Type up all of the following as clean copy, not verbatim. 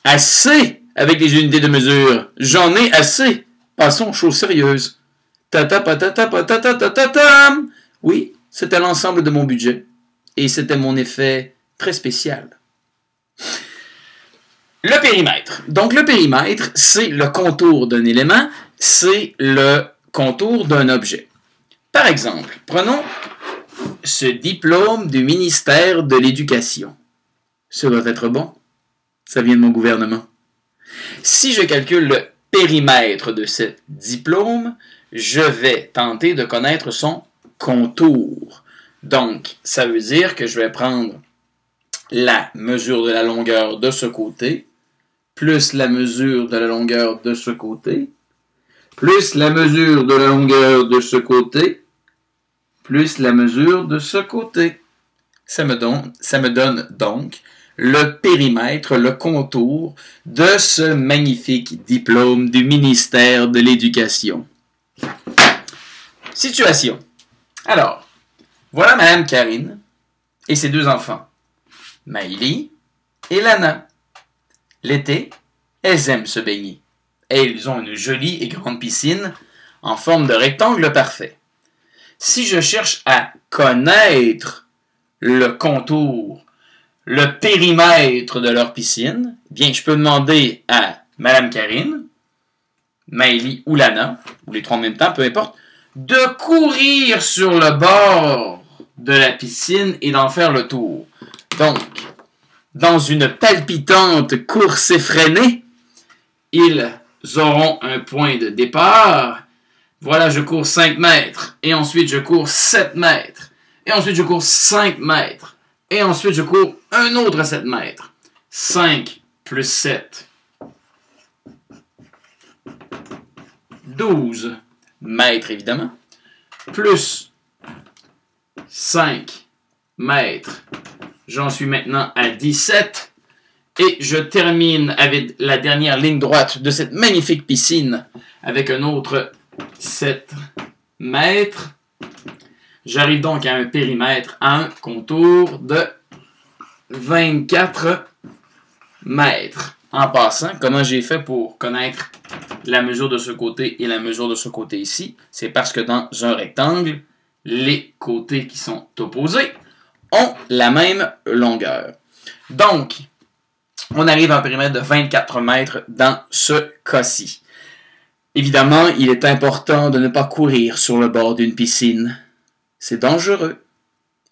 Assez avec les unités de mesure. J'en ai assez. Passons aux choses sérieuses. Oui, c'était l'ensemble de mon budget. Et c'était mon effet très spécial. Le périmètre. Donc, le périmètre, c'est le contour d'un élément, c'est le contour d'un objet. Par exemple, prenons ce diplôme du ministère de l'Éducation. Ça doit être bon. Ça vient de mon gouvernement. Si je calcule le périmètre de ce diplôme, je vais tenter de connaître son contour. Donc, ça veut dire que je vais prendre la mesure de la longueur de ce côté, plus la mesure de la longueur de ce côté, plus la mesure de la longueur de ce côté, plus la mesure de ce côté. Ça me donne donc le périmètre, le contour de ce magnifique diplôme du ministère de l'Éducation. Situation. Alors, voilà Mme Karine et ses deux enfants, Maëlie et Lana. L'été, elles aiment se baigner et ils ont une jolie et grande piscine en forme de rectangle parfait. Si je cherche à connaître le contour, le périmètre de leur piscine, bien, je peux demander à Mme Karine, Maëlie ou Lana, ou les trois en même temps, peu importe, de courir sur le bord de la piscine et d'en faire le tour. Donc, dans une palpitante course effrénée, ils auront un point de départ. Voilà, je cours 5 mètres, et ensuite je cours 7 mètres, et ensuite je cours 5 mètres, et ensuite je cours un autre 7 mètres. 5 plus 7. 12 mètres, évidemment, plus 5 mètres. J'en suis maintenant à 17. Et je termine avec la dernière ligne droite de cette magnifique piscine avec un autre 7 mètres. J'arrive donc à un périmètre, à un contour de 24 mètres. En passant, comment j'ai fait pour connaître la mesure de ce côté et la mesure de ce côté ici? C'est parce que dans un rectangle, les côtés qui sont opposés ont la même longueur. Donc, on arrive à un périmètre de 24 mètres dans ce cas-ci. Évidemment, il est important de ne pas courir sur le bord d'une piscine. C'est dangereux.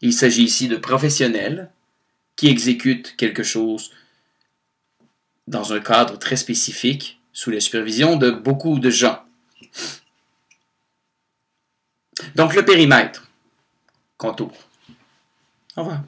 Il s'agit ici de professionnels qui exécutent quelque chose dans un cadre très spécifique, sous la supervision de beaucoup de gens. Donc, le périmètre. Contour. Au revoir.